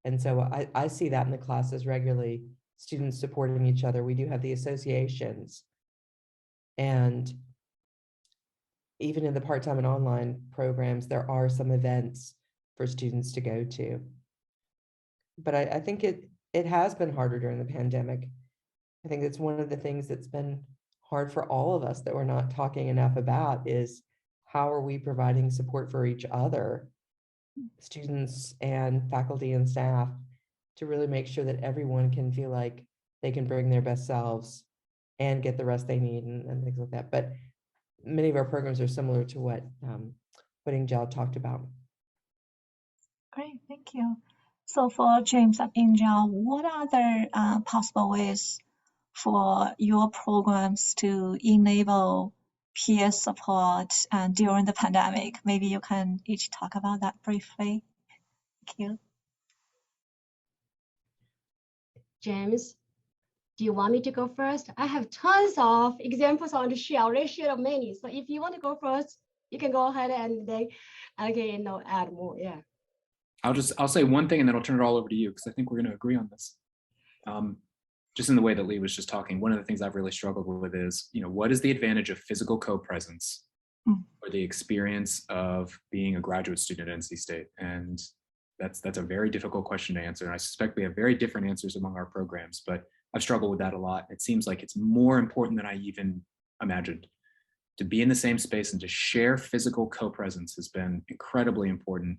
And so I see that in the classes regularly, students supporting each other. We do have the associations, and even in the part-time and online programs, there are some events for students to go to. But I think it has been harder during the pandemic. I think it's one of the things that's been hard for all of us that we're not talking enough about is how are we providing support for each other, students and faculty and staff, to really make sure that everyone can feel like they can bring their best selves and get the rest they need and things like that. But many of our programs are similar to what Injal talked about. Great, thank you. So for James and Injal, what other possible ways for your programs to enable peer support during the pandemic? Maybe you can each talk about that briefly. Thank you. James, do you want me to go first? I have tons of examples I want to share. I already shared many. So if you want to go first, you can go ahead and then I can add more. Yeah. I'll say one thing and then I'll turn it all over to you because I think we're going to agree on this. Just in the way that Lee was just talking, one of the things I've really struggled with is, what is the advantage of physical co-presence or the experience of being a graduate student at NC State? And that's a very difficult question to answer. And I suspect we have very different answers among our programs, but I've struggled with that a lot. It seems like it's more important than I even imagined. To be in the same space and to share physical co-presence has been incredibly important.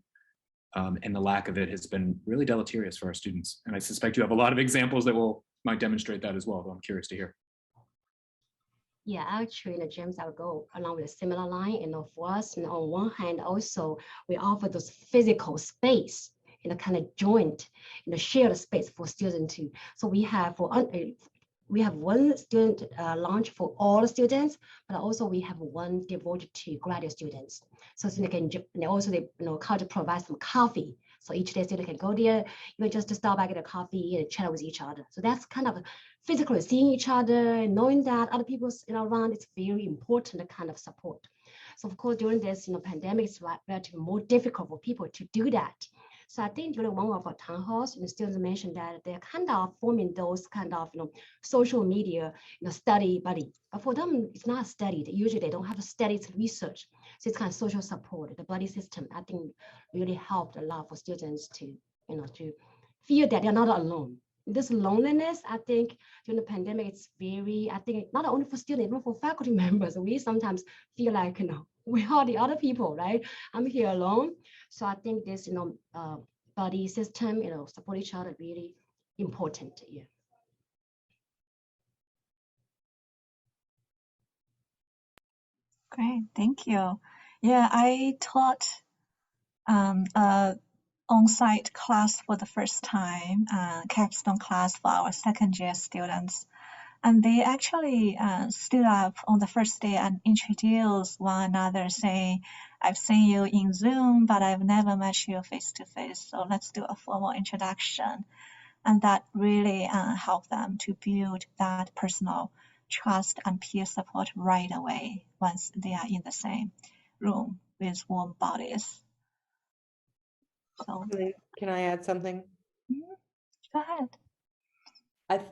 And the lack of it has been really deleterious for our students. And I suspect you have a lot of examples that might demonstrate that as well, though I'm curious to hear. Yeah, actually, James, I would go along with a similar line. For us, on one hand, also we offer those physical space, kind of joint, shared space for students too. So we have one student launch for all students, but also we have one devoted to graduate students. So they can also college provides some coffee. So each day student can go there, just to stop by, get a coffee and chat with each other. So that's kind of physically seeing each other and knowing that other people around. It's very important kind of support. So of course, during this pandemic, it's relatively more difficult for people to do that. So I think during one of our town halls, students mentioned that they're kind of forming those kind of social media study buddy. But for them, it's not studied. Usually they don't have studied research. So it's kind of social support. The buddy system, I think, really helped a lot for students to to feel that they're not alone. This loneliness, I think, during the pandemic, it's very, I think, not only for students, even for faculty members, we sometimes feel like, we are the other people, right? I'm here alone. So I think this, buddy system, support each other, really important. Yeah. Great, thank you. Yeah, I taught on-site class for the first time, capstone class for our second year students. And they actually stood up on the first day and introduced one another, saying, I've seen you in Zoom, but I've never met you face to face. So let's do a formal introduction. And that really helped them to build that personal trust and peer support right away once they are in the same room with warm bodies. So, Can I add something? Go ahead.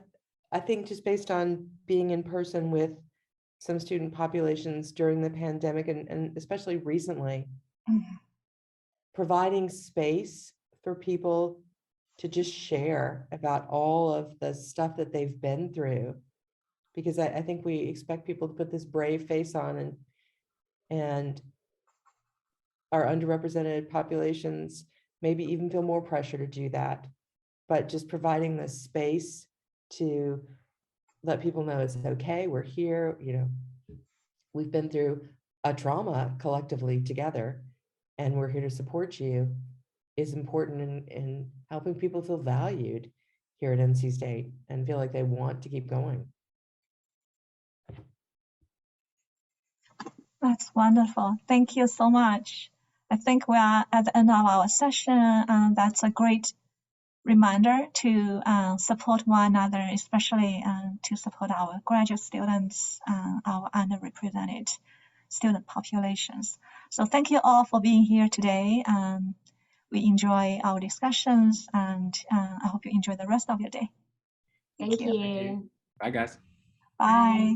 I think just based on being in person with some student populations during the pandemic and especially recently, Mhm. providing space for people to just share about all of the stuff that they've been through. Because I think we expect people to put this brave face on and our underrepresented populations maybe even feel more pressure to do that. But just providing the space to let people know it's okay, we're here, you know, we've been through a trauma collectively together, and we're here to support you is important in helping people feel valued here at NC State and feel like they want to keep going. That's wonderful. Thank you so much. I think we are at the end of our session, and that's a great reminder to support one another, especially to support our graduate students, our underrepresented student populations. So thank you all for being here today. We enjoy our discussions, and I hope you enjoy the rest of your day. Thank you. you. Bye, guys. Bye.